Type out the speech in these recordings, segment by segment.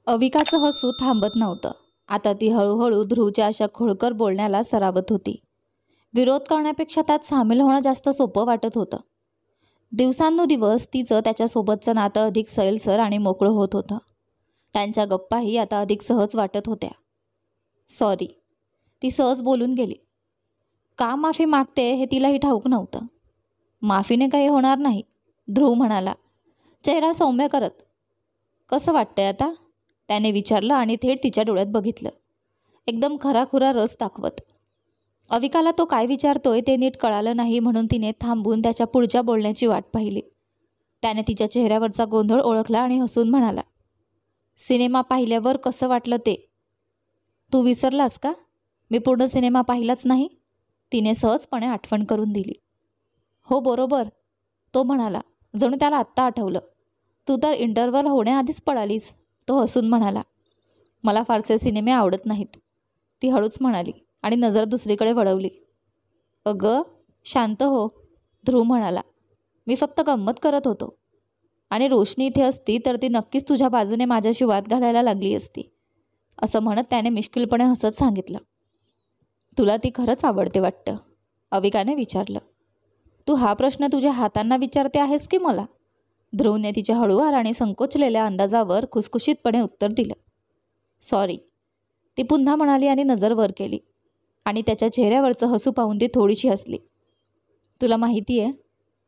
अविकाचं हसू थांबत नव्हतं. आता ती हळूहळू ध्रुवच्या अशा खोडकर बोलण्याला सरावत होती. विरोध करण्यापेक्षा त्यात सामील होणं जास्त सोपं वाटत होतं. दिवसांनुदिवस तिचं त्याच्यासोबतचं नातं अधिक सैलसर आणि मोकळं होत होतं. त्यांच्या गप्पाही आता अधिक सहज वाटत होत्या. सॉरी, ती सहज बोलून गेली. का माफी मागते हे तिलाही ठाऊक नव्हतं. माफीने काही होणार नाही, ध्रुव म्हणाला, चेहरा सौम्य करत. कसं वाटतंय आता, त्याने विचारलं आणि थेट तिच्या डोळ्यात बघितलं, एकदम खराखुरा रस दाखवत. अविकाला तो काय विचारतोय ते नीट कळालं नाही, म्हणून तिने थांबून त्याच्या पुढच्या बोलण्याची वाट पाहिली. त्याने तिच्या चेहऱ्यावरचा गोंधळ ओळखला आणि हसून म्हणाला, सिनेमा पाहिल्यावर कसं वाटलं ते? तू विसरलास का? मी पूर्ण सिनेमा पाहिलाच नाही, तिने सहजपणे आठवण करून दिली. हो बरोबर, तो म्हणाला, जणू त्याला आत्ता आठवलं. तू तर इंटरव्हल होण्याआधीच पळालीस, तो हसून म्हणाला. मला फारसे सिनेमे आवडत नाहीत, ती हळूच म्हणाली आणि नजर दुसरीकडे वळवली. अगं शांत हो, ध्रुव म्हणाला, मी फक्त गंमत करत होतो. आणि रोशनी इथे असती तर ती नक्कीच तुझ्या बाजूने माझ्याशी वाद घालायला लागली असती, असं म्हणत त्याने मिश्किलपणे हसत सांगितलं. तुला ती खरंच आवडते वाटतं, अविकाने विचारलं. तू हा प्रश्न तुझ्या हातांना विचारते आहेस की मला? ध्रुवने तिच्या हळूवार आणि संकोचलेल्या अंदाजावर खुसखुशीतपणे उत्तर दिलं. सॉरी, ती पुन्हा म्हणाली आणि नजर वर केली आणि त्याच्या चेहऱ्यावरचं हसू पाहून ती थोडीशी हसली. तुला माहिती आहे,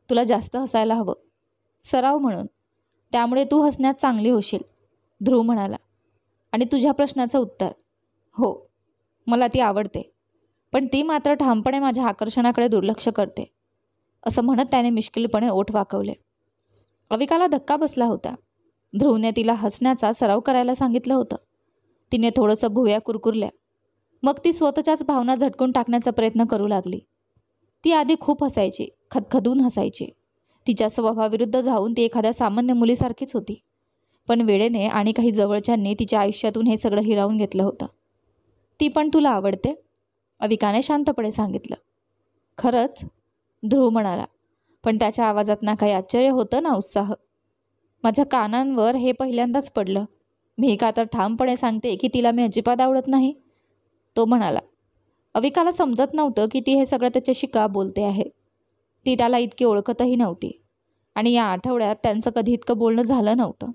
तुला जास्त हसायला हवं, सराव म्हणून, त्यामुळे तू हसण्यात चांगली होशील, ध्रुव म्हणाला. आणि तुझ्या प्रश्नाचं उत्तर, हो, मला ती आवडते, पण ती मात्र ठामपणे माझ्या आकर्षणाकडे दुर्लक्ष करते, असं म्हणत त्याने मिश्किलपणे ओठ वाकवले. अविकाला धक्का बसला होता. ध्रुवने तिला हसण्याचा सराव करायला सांगितलं होतं. तिने थोडंसं भुवया कुरकुरल्या. मग ती स्वतःच्याच भावना झटकून टाकण्याचा प्रयत्न करू लागली. ती आधी खूप हसायची, खदखदून हसायची. तिच्या स्वभावाविरुद्ध जाऊन ती एखाद्या सामान्य मुलीसारखीच होती. पण वेळेने आणि काही जवळच्यांनी तिच्या आयुष्यातून हे सगळं हिरावून घेतलं होतं. ती पण तुला आवडते, अविकाने शांतपणे सांगितलं. खरंच, ध्रुव म्हणाला, पण त्याच्या आवाजात ना काही आश्चर्य होतं ना उत्साह. माझ्या कानांवर हे पहिल्यांदाच पडलं. मी का तर ठामपणे सांगते की तिला मी अजिबात आवडत नाही, तो म्हणाला. अविकाला समजत नव्हतं की ती हे सगळं त्याच्याशी का बोलते आहे. ती त्याला इतकी ओळखतही नव्हती आणि या आठवड्यात त्यांचं कधी इतकं बोलणं झालं नव्हतं.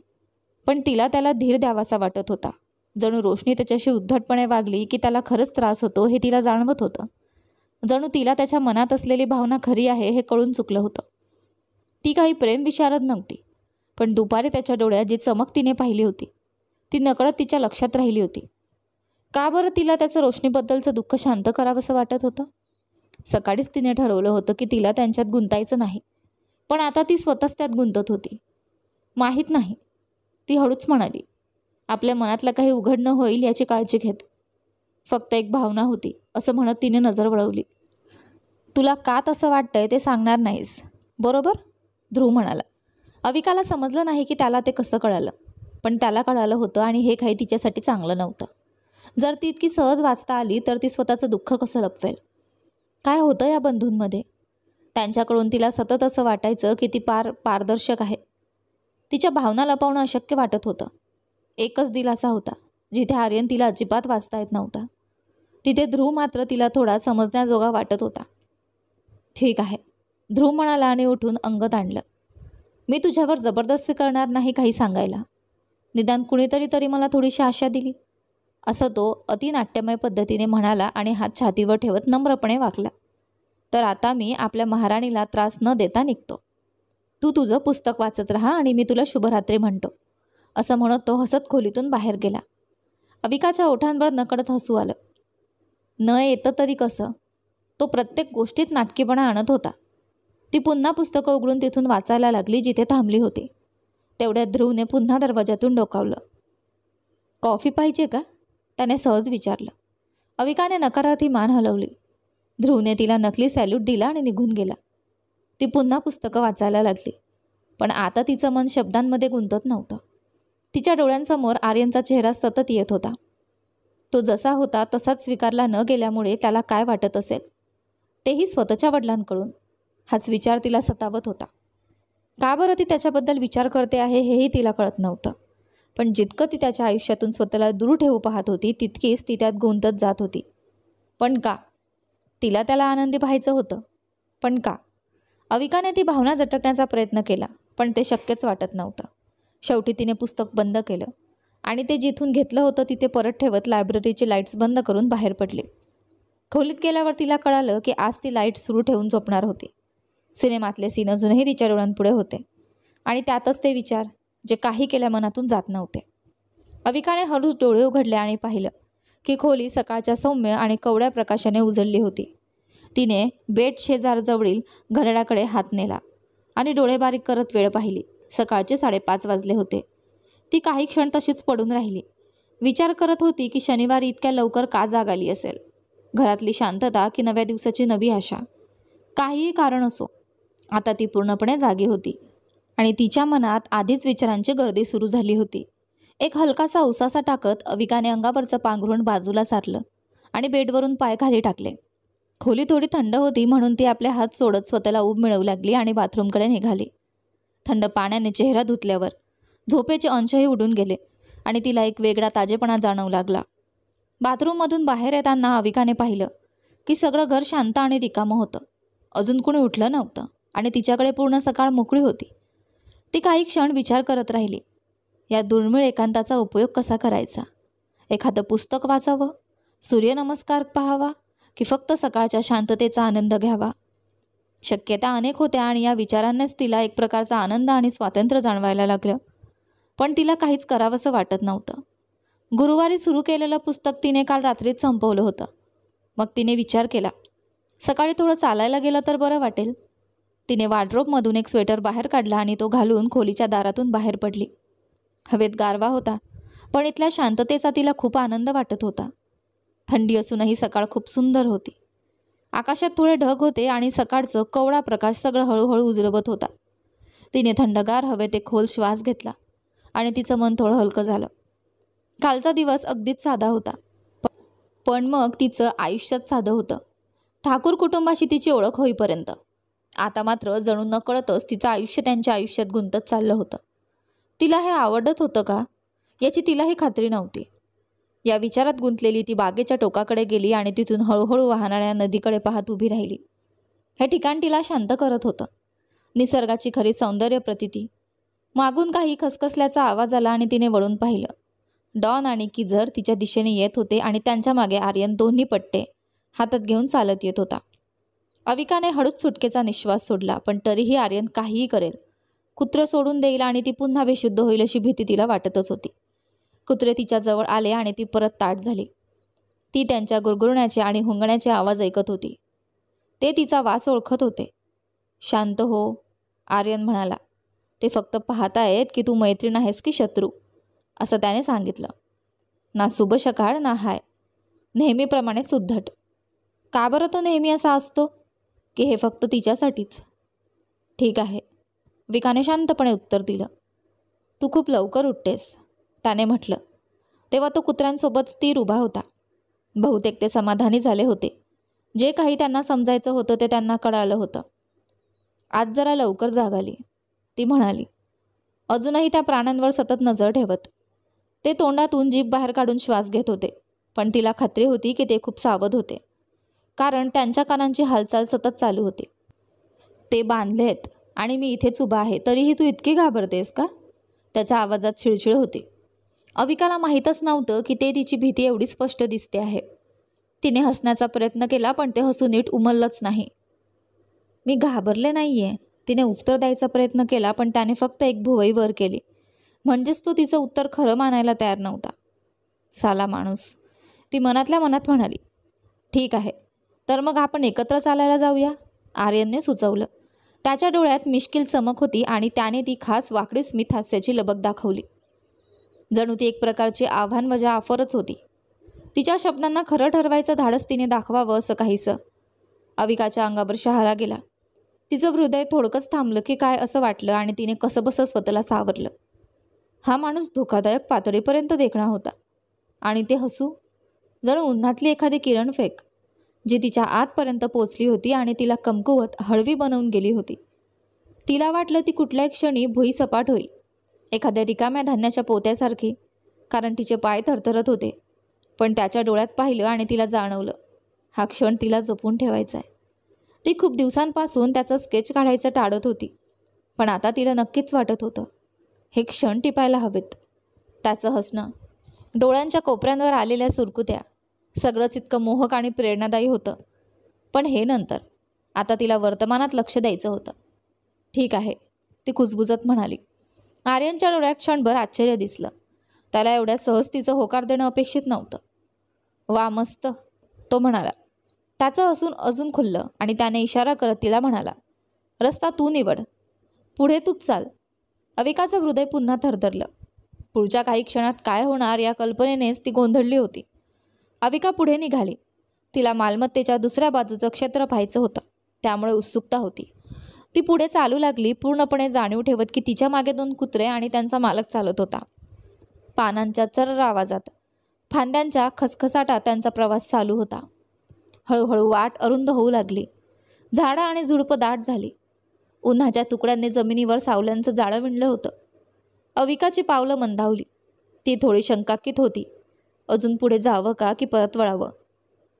पण तिला त्याला धीर द्यावासा वाटत होता. जणू रोशनी त्याच्याशी उद्धटपणे वागली की त्याला खरंच त्रास होतो हे तिला जाणवत होतं. जणू तिला त्याच्या मनात असलेली भावना खरी आहे हे कळून चुकलं होतं. ती काही प्रेम विशारद नव्हती, पण दुपारी त्याच्या डोळ्यात जी चमक तिने पाहिली होती ती नकळत तिच्या लक्षात राहिली होती. का बरं तिला त्याचं रोशनीबद्दलचं दुःख शांत करावंसं वाटत होतं? सकाळीच तिने ठरवलं होतं की तिला त्यांच्यात गुंतायचं नाही, पण आता ती स्वतःच त्यात गुंतत होती. माहीत नाही, ती हळूच म्हणाली, आपल्या मनातलं काही उघड न होईल याची काळजी घेत. फक्त एक भावना होती, असं म्हणत तिने नजर वळवली. तुला का तसं वाटतंय ते सांगणार नाहीस, बरोबर, ध्रुव म्हणाला. अविकाला समजलं नाही की त्याला ते कसं कळालं, पण त्याला कळालं होतं आणि हे काही तिच्यासाठी चांगलं नव्हतं. जर ती इतकी सहज वाचता आली तर ती स्वतःचं दुःख कसं लपवेल? काय होतं या बंधूंमध्ये? त्यांच्याकडून तिला सतत असं वाटायचं की ती पारदर्शक आहे. तिच्या भावना लपवणं अशक्य वाटत होतं. एकच दिलासा होता, जिथे आर्यन तिला अजिबात वाचता येत नव्हता. तिथे ध्रुव मात्र तिला थोडा समजण्याजोगा वाटत होता. ठीक आहे, ध्रुव म्हणाला आणि उठून अंग ताणलं. मी तुझ्यावर जबरदस्ती करणार नाही काही सांगायला. निदान कुणीतरी तरी मला थोडीशी आशा दिली, असं तो अतिनाट्यमय पद्धतीने म्हणाला आणि हात छातीवर ठेवत नम्रपणे वाकला. तर आता मी आपल्या महाराणीला त्रास न देता निघतो. तू तुझं पुस्तक वाचत राहा आणि मी तुला शुभरात्री म्हणतो, असं म्हणत तो हसत खोलीतून बाहेर गेला. अविकाच्या ओठांवर नकळत हसू आलं. न येतं तरी कसं, तो प्रत्येक गोष्टीत नाटकीपणा आणत होता. ती पुन्हा पुस्तकं उघडून तिथून वाचायला लागली जिथे थांबली होती. तेवढ्यात ध्रुवने पुन्हा दरवाजातून डोकावलं. कॉफी पाहिजे का, त्याने सहज विचारलं. अविकाने नकारार्थी मान हलवली. ध्रुवने तिला नकली सॅल्यूट दिला आणि निघून गेला. ती पुन्हा पुस्तकं वाचायला लागली, पण आता तिचं मन शब्दांमध्ये गुंतत नव्हतं. तिच्या डोळ्यांसमोर आर्यनचा चेहरा सतत येत होता. तो जसा होता तसाच स्वीकारला न गेल्यामुळे त्याला काय वाटत असेल, तेही स्वतःच्या वडिलांकडून, हाच विचार तिला सतावत होता. का बरं ती त्याच्याबद्दल विचार करते आहे हेही तिला कळत नव्हतं. पण जितकं ती त्याच्या आयुष्यातून स्वतःला दूर ठेवू पाहत होती तितकीच ती त्यात गुंतत जात होती. पण का? तिला त्याला आनंदी पाहायचं होतं. पण का? अविकाने ती भावना झटकण्याचा प्रयत्न केला, पण ते शक्यच वाटत नव्हतं. शेवटी तिने पुस्तक बंद केलं आणि ते जिथून घेतलं होतं तिथे परत ठेवत लायब्ररीचे लाईट्स बंद करून बाहेर पडली. खोलीत गेल्यावर तिला कळालं की आज ती लाईट सुरू ठेवून झोपणार होती. सिनेमातले सीन अजूनही तिच्या डोळ्यांपुढे होते आणि त्यातच ते विचार जे काही केल्या मनातून जात नव्हते. अविकाने हळूच डोळे उघडले आणि पाहिलं की खोली सकाळच्या सौम्य आणि कवड्या प्रकाशाने उजळली होती. तिने बेड शेजारजवळील घड्याळाकडे हात नेला आणि डोळे बारीक करत वेळ पाहिली. सकाळचे 5:30 वाजले होते. ती काही क्षण तशीच पडून राहिली. विचार करत होती की शनिवारी इतक्या लवकर का जाग आली असेल. घरातली शांतता की नव्या दिवसाची नवी आशा. काहीही कारण असो, आता ती पूर्णपणे जागी होती आणि तिच्या मनात आधीच विचारांची गर्दी सुरू झाली होती. एक हलकासा उसासा टाकत अविकाने अंगावरचं पांघरूण बाजूला सारलं आणि बेडवरून पाय खाली टाकले. खोली थोडी थंड होती म्हणून ती आपले हात सोडत स्वतःला ऊब मिळवू लागली आणि बाथरूमकडे निघाली. थंड पाण्याने चेहरा धुतल्यावर झोपेचे अंशही उडून गेले आणि तिला एक वेगळा ताजेपणा जाणवू लागला. बाथरूममधून बाहेर येताना अविकाने पाहिलं की सगळं घर शांत आणि रिकामं होतं. अजून कुणी उठलं नव्हतं आणि तिच्याकडे पूर्ण सकाळ मोकळी होती. ती काही क्षण विचार करत राहिली. या दुर्मिळ एकांताचा उपयोग कसा करायचा? एखादं पुस्तक वाचावं, सूर्यनमस्कार पाहावा की फक्त सकाळच्या शांततेचा आनंद घ्यावा? शक्यता अनेक होत्या आणि या विचारांनीच तिला एक प्रकारचा आनंद आणि स्वातंत्र्य जाणवायला लागलं. पण तिला काहीच करावंसं वाटत नव्हतं. गुरुवारी सुरू केलेलं पुस्तक तिने काल रात्रीच संपवलं होतं. मग तिने विचार केला, सकाळी थोडं चालायला गेलं तर बरं वाटेल. तिने वॉर्डरोबमधून एक स्वेटर बाहेर काढला आणि तो घालून खोलीच्या दारातून बाहेर पडली. हवेत गारवा होता, पण इथल्या शांततेचा तिला खूप आनंद वाटत होता. थंडी असूनही सकाळ खूप सुंदर होती. आकाशात थोडे ढग होते आणि सकाळचं कवळा प्रकाश सगळं हळूहळू उजळवत होता. तिने थंडगार हवेत एक खोल श्वास घेतला आणि तिचं मन थोडं हलकं झालं. कालचा दिवस अगदीच साधा होता, पण मग तिचं आयुष्यात साधं होतं. ठाकूर कुटुंबाशी तिची ओळख होईपर्यंत. आता मात्र जणू नकळतच तिचं आयुष्य त्यांच्या आयुष्यात गुंतत चाललं होतं. तिला हे आवडत होतं का याची तिलाही खात्री नव्हती. या विचारात गुंतलेली ती बागेच्या टोकाकडे गेली आणि तिथून हळूहळू वाहणाऱ्या नदीकडे पाहत उभी राहिली. हे ठिकाण तिला शांत करत होतं. निसर्गाची खरी सौंदर्य प्रतीती. मागून काही खसखसल्याचा आवाज आला आणि तिने वळून पाहिलं. डॉन आणि किझर तिच्या दिशेने येत होते आणि त्यांच्या मागे आर्यन दोन्ही पट्टे हातात घेऊन चालत येत होता. अविकाने हळूच सुटकेचा निश्वास सोडला, पण तरीही आर्यन काहीही करेल. कुत्रं सोडून देईल आणि ती पुन्हा बेशुद्ध होईल अशी भीती तिला वाटतच होती. कुत्रे तिच्या जवळ आले आणि ती परत ताठ झाली. ती त्यांच्या गुरगुरण्याचे आणि हुंगण्याचे आवाज ऐकत होती. ते तिचा वास ओळखत होते. शांत हो, आर्यन म्हणाला. ते फक्त पाहतायत की तू मैत्रीण आहेस की शत्रू, असं त्याने सांगितलं. ना शुभ सकाळ ना हाय, नेहमीप्रमाणेच उद्धट. का बरं तो नेहमी असा असतो? की हे फक्त तिच्यासाठीच? ठीक आहे, विकाने शांतपणे उत्तर दिलं. तू खूप लवकर उठतेस, त्याने म्हटलं. तेव्हा तो कुत्र्यांसोबत स्थिर उभा होता. बहुतेक ते समाधानी झाले होते. जे काही त्यांना समजायचं होतं ते त्यांना कळालं होतं. आज जरा लवकर जाग आली, ती म्हणाली, अजूनही त्या प्राण्यांवर सतत नजर ठेवत. ते तोंडातून जीभ बाहेर काढून श्वास घेत होते, पण तिला खात्री होती की ते खूप सावध होते, कारण त्यांच्या कानांची हालचाल सतत चालू होती. ते बांधलेत आणि मी इथेच उभा आहे, तरीही तू इतकी घाबरतेस का? त्याच्या आवाजात चिडचिड होती. अविकाला माहीतच नव्हतं की ते तिची भीती एवढी स्पष्ट दिसते आहे. तिने हसण्याचा प्रयत्न केला, पण ते हसू नीट उमललंच नाही. मी घाबरले नाहीये, तिने उत्तर द्यायचा प्रयत्न केला, पण त्याने फक्त एक भुवई वर केली. म्हणजेच तो तिचं उत्तर खरं मानायला तयार नव्हता. साला माणूस, ती मनातल्या मनात म्हणाली. ठीक आहे, तर मग आपण एकत्र चालायला जाऊया, आर्यनने सुचवलं. त्याच्या डोळ्यात मिश्किल चमक होती आणि त्याने ती खास वाकडी स्मित हास्याची लबक दाखवली. जणू ती एक प्रकारची आव्हानवजा ऑफरच होती. तिच्या शब्दांना खरं ठरवायचं धाडस तिने दाखवावं असं काहीसं. अविकाच्या अंगावर शहारा गेला. तिचं हृदय थोडकंच थांबलं की काय असं वाटलं आणि तिने कसंबसं स्वतःला सावरलं. हा माणूस धोकादायक पातळीपर्यंत देखणा होता. आणि ते हसू जणू उन्हातली एखादी किरणफेक, जी तिच्या आतपर्यंत पोचली होती आणि तिला कमकुवत हळवी बनवून गेली होती. तिला वाटलं ती कुठल्याही क्षणी भुई सपाट होईल. एखाद्या रिकाम्या धान्याच्या पोत्यासारखी, कारण तिचे पाय थरथरत होते. पण त्याच्या डोळ्यात पाहिलं आणि तिला जाणवलं, हा क्षण तिला जपून ठेवायचा आहे. ती खूप दिवसांपासून त्याचं स्केच काढायचं टाळत होती, पण आता तिला नक्कीच वाटत होतं, हे क्षण टिपायला हवेत. त्याचं हसणं, डोळ्यांच्या कोपऱ्यांवर आलेल्या सुरकुत्या, सगळंच इतकं मोहक आणि प्रेरणादायी होतं. पण हे नंतर. आता तिला वर्तमानात लक्ष द्यायचं होतं. ठीक आहे, ती कुजबुजत म्हणाली. आर्यनच्या डोळ्यात क्षणभर आश्चर्य दिसलं. त्याला एवढ्या सहज तिचं होकार देणं अपेक्षित नव्हतं. वा, मस्त, तो म्हणाला. त्याचं हसून अजून खुललं आणि त्याने इशारा करत तिला म्हणाला, रस्ता तू निवड, पुढे तूच चाल. अविकाचं हृदय पुन्हा थरथरलं. पुढच्या काही क्षणात काय होणार या कल्पनेनेच ती गोंधळली होती. अविका पुढे निघाली. तिला मालमत्तेच्या दुसऱ्या बाजूचं क्षेत्र पाहायचं होतं, त्यामुळे उत्सुकता होती. ती पुढे चालू लागली, पूर्णपणे जाणीव ठेवत की तिच्या मागे 2 कुत्रे आणि त्यांचा मालक चालत होता. पानांच्या चर्र आवाजात, फांद्यांच्या खसखसाटात त्यांचा प्रवास चालू होता. हळूहळू वाट अरुंद होऊ लागली. झाडं आणि झुडपं दाट झाली. उन्हाच्या तुकड्यांनी जमिनीवर सावल्यांचं जाळं विणलं होतं. अविकाची पावलं मंदावली. ती थोडी शंकाकित होती. अजून पुढे जावं का की परत वळावं?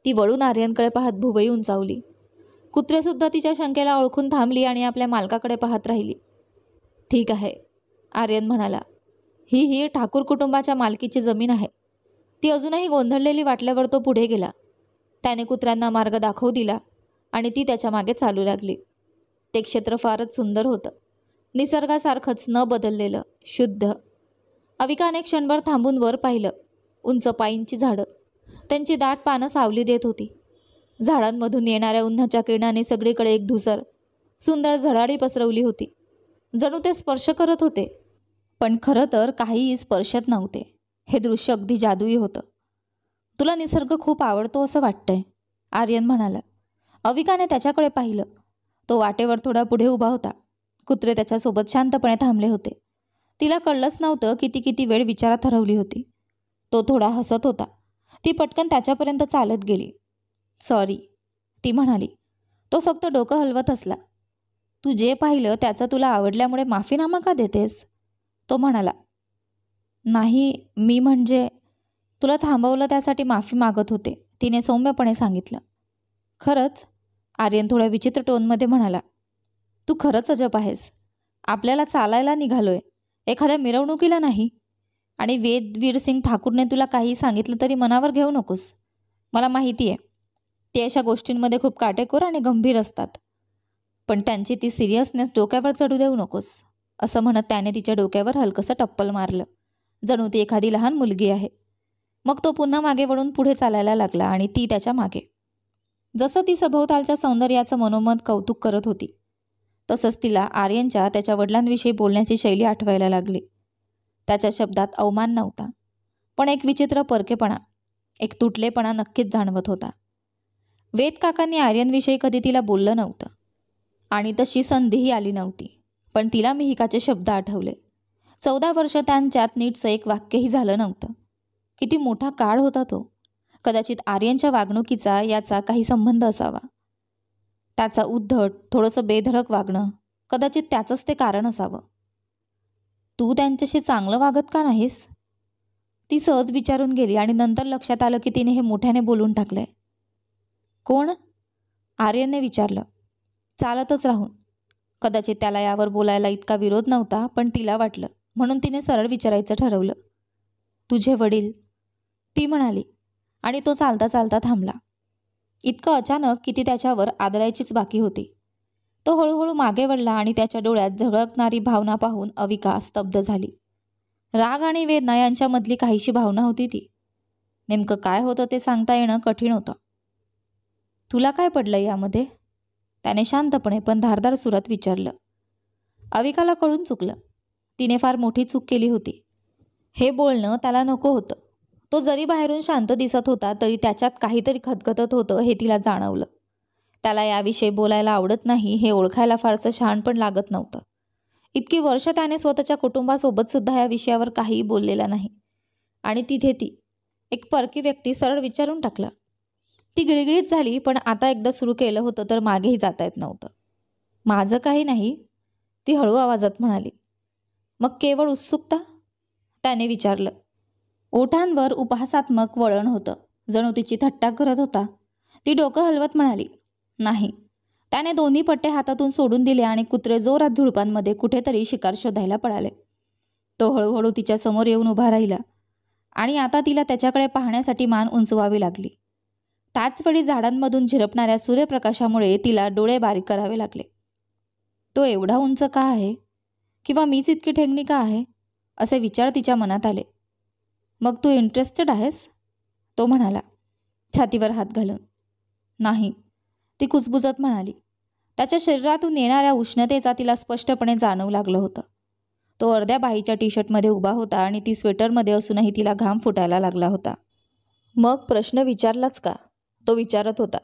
ती वळून आर्यनकडे पाहत भुवई उंचावली. कुत्रेसुद्धा तिच्या शंकेला ओळखून थांबली आणि आपल्या मालकाकडे पाहत राहिली. ठीक आहे, आर्यन म्हणाला. ही ठाकूर कुटुंबाच्या मालकीची जमीन आहे. ती अजूनही गोंधळलेली वाटल्यावर तो पुढे गेला. त्याने कुत्र्यांना मार्ग दाखवू दिला आणि ती त्याच्या मागे चालू लागली. ते क्षेत्र फारच सुंदर होतं. निसर्गासारखंच न बदललेलं, शुद्ध. अविकाने क्षणभर थांबून वर पाहिलं. उंच पाईंची झाडं, त्यांची दाट पानं सावली देत होती. झाडांमधून येणाऱ्या उन्हाच्या किरणाने सगळीकडे एक धुसर, सुंदर झळाळी पसरवली होती. जणू ते स्पर्श करत होते, पण खरं तर काहीही स्पर्शत नव्हते. हे दृश्य अगदी जादुई होतं. तुला निसर्ग खूप आवडतो असं वाटतंय, आर्यन म्हणाला. अविकाने त्याच्याकडे पाहिलं. तो वाटेवर थोडा पुढे उभा होता. कुत्रे त्याच्यासोबत शांतपणे थांबले होते. तिला कळलंच नव्हतं की ती किती वेळ विचारात हरवली होती. तो थोडा हसत होता. ती पटकन त्याच्यापर्यंत चालत गेली. सॉरी, ती म्हणाली. तो फक्त डोकं हलवत असला. तू जे पाहिलं त्याचं तुला आवडल्यामुळे माफीनामा का देतेस? तो म्हणाला. नाही, मी म्हणजे तुला थांबवलं त्यासाठी माफी मागत होते, तिने सौम्यपणे सांगितलं. खरंच? आर्यन थोड्या विचित्र टोनमध्ये म्हणाला. तू खरंच अजब आहेस. आपल्याला चालायला निघालोय, एखाद्या मिरवणुकीला नाही. आणि वेदवीर सिंग ठाकूरने तुला काही सांगितलं तरी मनावर घेऊ नकोस. मला माहिती आहे, ते अशा गोष्टींमध्ये खूप काटेकोर आणि गंभीर असतात. पण त्यांची ती सिरियसनेस डोक्यावर चढू देऊ नकोस, असं म्हणत त्याने तिच्या डोक्यावर हलकंसं टप्पल मारलं, जणू ती एखादी लहान मुलगी आहे. मग तो पुन्हा मागे वळून पुढे चालायला लागला आणि ती त्याच्या मागे. जसं ती सभोवतालच्या सौंदर्याचं मनोमन कौतुक करत होती, तसंच तिला आर्यनच्या त्याच्या वडिलांविषयी बोलण्याची शैली आठवायला लागली. त्याच्या शब्दात अवमान नव्हता, पण एक विचित्र परकेपणा, एक तुटलेपणा नक्कीच जाणवत होता. वेद काकांनी आर्यनविषयी कधी तिला बोललं नव्हतं आणि तशी संधीही आली नव्हती. पण तिला मिहिकाचे शब्द आठवले. 14 वर्ष त्यांच्यात नीटचं एक वाक्यही झालं नव्हतं. किती मोठा काळ होता तो. कदाचित आर्यनच्या वागणुकीचा याचा काही संबंध असावा. त्याचा उद्धट, थोडंसं बेधडक वागणं, कदाचित त्याचंच ते कारण असावं. तू त्यांच्याशी चांगलं वागत का नाहीस? ती सहज विचारून गेली आणि नंतर लक्षात आलं की तिने हे मोठ्याने बोलून टाकलंय. कोण? आर्यनने विचारलं, चालतच राहून. कदाचित त्याला यावर बोलायला इतका विरोध नव्हता, पण तिला वाटलं, म्हणून तिने सरळ विचारायचं ठरवलं. तुझे वडील, ती म्हणाली आणि तो चालता चालता थांबला. इतकं अचानक की ती त्याच्यावर आदळायचीच बाकी होती. तो हळूहळू मागे वळला आणि त्याच्या डोळ्यात झळकणारी भावना पाहून अविका स्तब्ध झाली. राग आणि वेदना यांच्यामधली काहीशी भावना होती ती. नेमकं काय होतं ते सांगता येणं कठीण होतं. तुला काय पडलं यामध्ये? त्याने शांतपणे पण धारदार सुरात विचारलं. अविकाला कळून चुकलं. तिने फार मोठी चूक केली होती. हे बोलणं त्याला नको होतं. तो जरी बाहेरून शांत दिसत होता तरी त्याच्यात काहीतरी खदखदत होतं हे तिला जाणवलं. त्याला याविषयी बोलायला आवडत नाही हे ओळखायला फारसं शहाणपण लागत नव्हतं. इतकी वर्ष त्याने स्वतःच्या कुटुंबासोबत सुद्धा या विषयावर काहीही बोललेला नाही. आणि तिथे ती एक परकी व्यक्ती सरळ विचारून टाकला. ती गिळगिळीत झाली, पण आता एकदा सुरू केलं होतं तर मागेही जाता येत नव्हतं. माझं काही नाही, ती हळू आवाजात म्हणाली. मग केवळ उत्सुकता? त्याने विचारलं. ओठांवर उपहासात्मक वळण होतं, जणू तिची थट्टा करत होता. ती डोकं हलवत म्हणाली, नाही. त्याने दोन्ही पट्टे हातातून सोडून दिले आणि कुत्रे जोरात झुडपांमध्ये कुठेतरी शिकार शोधायला पळाले. तो हळूहळू तिच्या समोर येऊन उभा राहिला आणि आता तिला त्याच्याकडे पाहण्यासाठी मान उंचवावी लागली. त्याचवेळी झाडांमधून झिरपणाऱ्या सूर्यप्रकाशामुळे तिला डोळे बारीक करावे लागले. तो एवढा उंच का आहे? किंवा मीच इतकी ठेंगणी का आहे? असे विचार तिच्या मनात आले. मग तू इंटरेस्टेड आहेस? तो म्हणाला, छातीवर हात घालून. नाही, ती कुजबुजत म्हणाली. त्याच्या शरीरातून येणाऱ्या उष्णतेचा तिला स्पष्टपणे जाणवू लागलं होतं. तो अर्ध्या बाहीच्या टी शर्टमध्ये उभा होता आणि ती स्वेटरमध्ये असूनही तिला घाम फुटायला लागला होता. मग प्रश्न विचारलाच का? तो विचारत होता.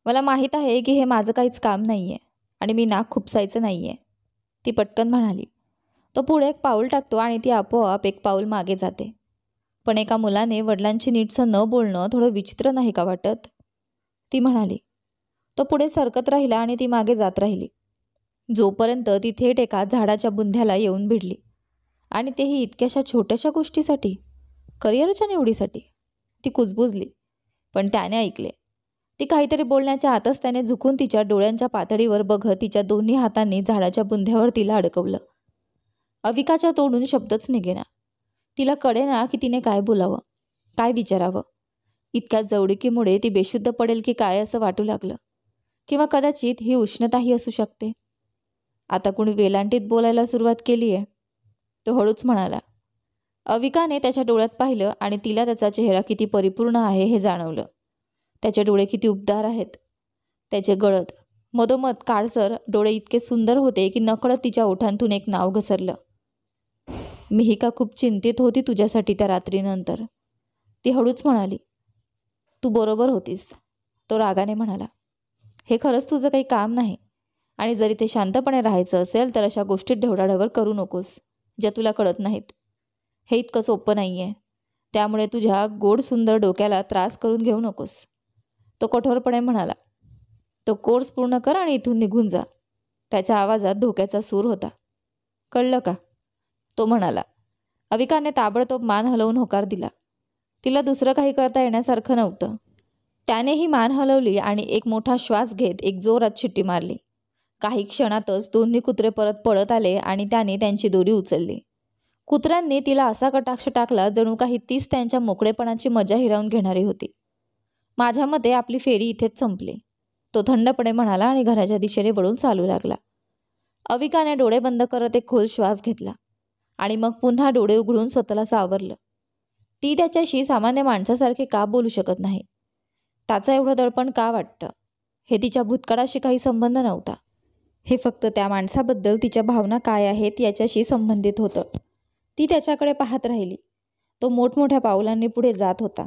मला माहीत आहे की हे माझं काहीच काम नाही आहे आणि मी नाक खुपसायचं नाही आहे, ती पटकन म्हणाली. तो पुढे एक पाऊल टाकतो आणि ती आपोआप एक पाऊल मागे जाते. पण एका मुलाने वडिलांची नीटसं न बोलणं थोडं विचित्र नाही का वाटत? ती म्हणाली. तो पुढे सरकत राहिला आणि ती मागे जात राहिली, जोपर्यंत ती थेट एका झाडाच्या बुंध्याला येऊन भिडली. आणि तेही इतक्याशा छोट्याशा गोष्टीसाठी, करिअरच्या निवडीसाठी. ती कुजबुजली, पण त्याने ऐकले. ती काहीतरी बोलण्याच्या आतच त्याने झुकून तिच्या डोळ्यांच्या पातळीवर बघत तिच्या दोन्ही हातांनी झाडाच्या बुंध्यावर तिला अडकवलं. अविकाच्या तोंडून शब्दच निघेना. तिला कळेना की तिने काय बोलावं, काय विचारावं. इतक्या जवळिकीमुळे ती बेशुद्ध पडेल की काय असं वाटू लागलं. किंवा कदाचित ही उष्णताही असू शकते. आता कुणी वेलांटीत बोलायला सुरुवात केली आहे, तो हळूच म्हणाला. अविकाने त्याच्या डोळ्यात पाहिलं आणि तिला त्याचा चेहरा किती परिपूर्ण आहे हे जाणवलं. त्याचे डोळे किती उबदार आहेत. त्याचे गळत, मधोमध काळसर डोळे इतके सुंदर होते की नकळत तिच्या ओठांतून एक नाव घसरलं. मिहिका खूप चिंतित होती तुझ्यासाठी त्या रात्रीनंतर, ती हळूच म्हणाली. तू बरोबर होतीस, तो रागाने म्हणाला. हे खरंच तुझं काही काम नाही आणि जरी ते शांतपणे राहायचं असेल तर अशा गोष्टीत ढवळाढवळ करू नकोस ज्या तुला कळत नाहीत. हे इतकं सोपं नाही आहे, त्यामुळे तुझ्या गोड सुंदर डोक्याला त्रास करून घेऊ नकोस, तो कठोरपणे म्हणाला. तो कोर्स पूर्ण कर आणि इथून निघून जा. त्याच्या आवाजात धोक्याचा सूर होता. कळलं का? तो म्हणाला. अविकाने ताबडतोब मान हलवून होकार दिला. तिला दुसरं काही करता येण्यासारखं नव्हतं. त्यानेही मान हलवली आणि एक मोठा श्वास घेत एक जोरात शिट्टी मारली. काही क्षणातच दोन्ही कुत्रे परत पळत आले आणि त्याने त्यांची दोरी उचलली. कुत्र्यांनी तिला असा कटाक्ष टाकला जणू काही तीच त्यांच्या मोकळेपणाची मजा हिरावून घेणारी होती. माझ्या मते आपली फेरी इथेच संपली, तो थंडपणे म्हणाला आणि घराच्या दिशेने वळून चालू लागला. अविकाने डोळे बंद करत एक खोल श्वास घेतला आणि मग पुन्हा डोळे उघडून स्वतःला सावरलं. ती त्याच्याशी सामान्य माणसासारखे का बोलू शकत नाही? त्याचं एवढं दडपण का वाटतं? हे तिच्या भूतकाळाशी काही संबंध नव्हता. हे फक्त त्या माणसाबद्दल तिच्या भावना काय आहेत याच्याशी संबंधित होतं. ती त्याच्याकडे पाहत राहिली. तो मोठमोठ्या पावलांनी पुढे जात होता.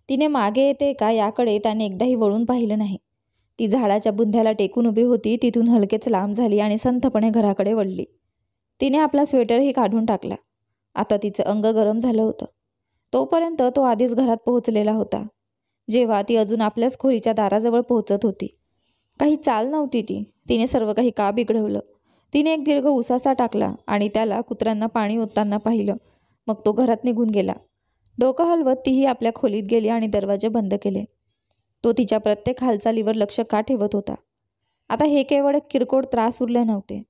तिने मागे येते का याकडे त्याने एकदाही वळून पाहिलं नाही. ती झाडाच्या बुंध्याला टेकून उभी होती, तिथून हलकेच लांब झाली आणि संथपणे घराकडे वळली. तिने आपला स्वेटरही काढून टाकला. आता तिचं अंग गरम झालं होतं. तोपर्यंत तो आधीच घरात पोहोचलेला होता. जेव्हा ती अजून आपल्याच खोलीच्या दाराजवळ पोहोचत होती. काही चाल नव्हती ती. तिने सर्व काही का बिघडवलं? तिने एक दीर्घ उसासा टाकला आणि त्याला कुत्र्यांना पाणी ओतताना पाहिलं. मग तो घरात निघून गेला. डोकं हलवत तीही आपल्या खोलीत गेली आणि दरवाजे बंद केले. तो तिच्या प्रत्येक हालचालीवर लक्ष का ठेवत होता? आता हे केवळ एक किरकोळ त्रास उरले नव्हते,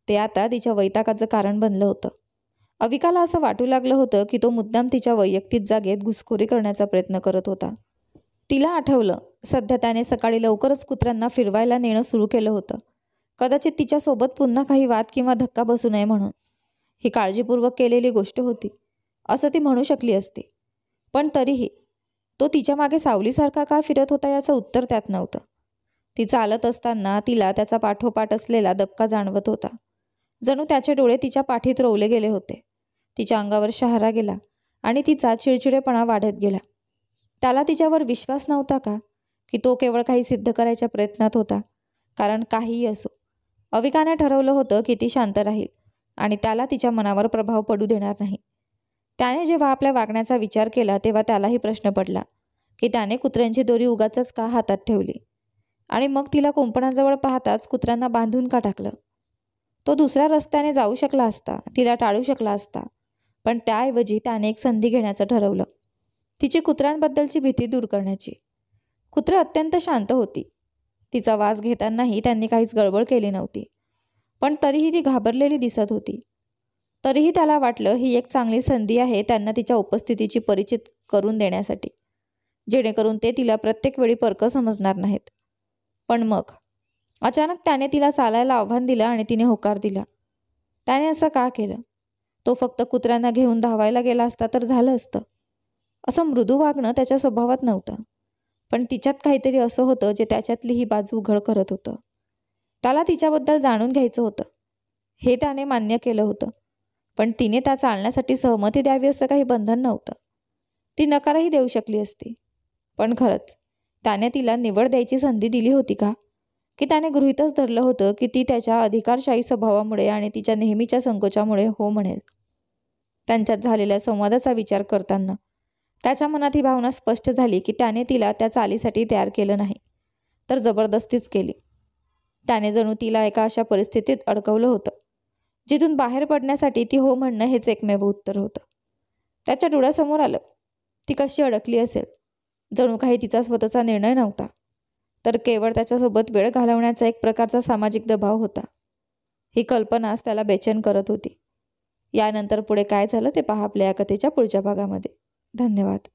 ते आता तिच्या वैतागाचं कारण बनलं होतं. अविकाला असं वाटू लागलं होतं की तो मुद्दाम तिच्या वैयक्तिक जागेत घुसखोरी करण्याचा प्रयत्न करत होता. तिला आठवलं, सध्या त्याने सकाळी लवकरच कुत्र्यांना फिरवायला नेणं सुरू केलं होतं. कदाचित तिच्यासोबत पुन्हा काही वाद किंवा धक्का बसू नये म्हणून. ही काळजीपूर्वक केलेली गोष्ट होती असं ती म्हणू शकली असती. पण तरीही तो तिच्या मागे सावलीसारखा का फिरत होता याचं उत्तर त्यात नव्हतं. ती चालत असताना तिला त्याचा पाठोपाठ असलेला दबका जाणवत होता. जणू त्याचे डोळे तिच्या पाठीत रोवले गेले होते. तिच्या अंगावर शहारा गेला आणि तिचा चिडचिडेपणा वाढत गेला. त्याला तिच्यावर विश्वास नव्हता का? की तो केवळ काही सिद्ध करायच्या प्रयत्नात होता? कारण काहीही असो, अविकाने ठरवलं होतं की ती शांत राहील आणि त्याला तिच्या मनावर प्रभाव पडू देणार नाही. त्याने जेव्हा आपल्या वागण्याचा विचार केला तेव्हा त्यालाही प्रश्न पडला की त्याने कुत्र्यांची दोरी उगाचच का हातात ठेवली आणि मग तिला कुंपणाजवळ पाहताच कुत्र्यांना बांधून का टाकलं? तो दुसऱ्या रस्त्याने जाऊ शकला असता, तिला टाळू शकला असता, पण त्याऐवजी त्याने एक संधी घेण्याचं ठरवलं, तिची कुत्र्यांबद्दलची भीती दूर करण्याची. कुत्रं अत्यंत शांत होती. तिचा वास घेतानाही त्यांनी काहीच गडबड केली नव्हती, पण तरीही ती घाबरलेली दिसत होती. तरीही त्याला वाटलं ही एक चांगली संधी आहे त्यांना तिच्या उपस्थितीची परिचित करून देण्यासाठी, जेणेकरून ते तिला प्रत्येक वेळी परकं समजणार नाहीत. पण मग अचानक त्याने तिला चालायला आव्हान दिलं आणि तिने होकार दिला. त्याने असं का केलं? तो फक्त कुत्र्यांना घेऊन धावायला गेला असता तर झालं असतं. असं मृदू वागणं त्याच्या स्वभावात नव्हतं, पण तिच्यात काहीतरी असं होतं जे त्याच्यातली ही बाजू उघड करत होतं. त्याला तिच्याबद्दल जाणून घ्यायचं होतं, हे त्याने मान्य केलं होतं, पण तिने त्या चालण्यासाठी सहमती द्यावी असं काही बंधन नव्हतं. ती नकारही देऊ शकली असती. पण खरंच त्याने तिला निवड द्यायची संधी दिली होती का? की त्याने गृहीतच धरलं होतं की ती त्याच्या अधिकारशाही स्वभावामुळे आणि तिच्या नेहमीच्या संकोचामुळे हो म्हणेल? त्यांच्यात झालेल्या संवादाचा विचार करताना त्याच्या मनात ही भावना स्पष्ट झाली की त्याने तिला त्या चालीसाठी तयार केलं नाही, तर जबरदस्तीच केली. त्याने जणू तिला एका अशा परिस्थितीत अडकवलं होतं, जिथून बाहेर पडण्यासाठी ती हो म्हणणं हेच एकमेव उत्तर होतं. त्याच्या डोळ्यासमोर आलं, ती कशी अडकली असेल. जणू काही तिचा स्वतःचा निर्णय नव्हता, तर केवळ त्याच्यासोबत वेळ घालवण्याचा एक प्रकारचा सामाजिक दबाव होता. ही कल्पनाच त्याला बेचैन करत होती. यानंतर पुढे काय झालं ते पहा आपल्या या कथेच्या पुढच्या भागामध्ये. धन्यवाद.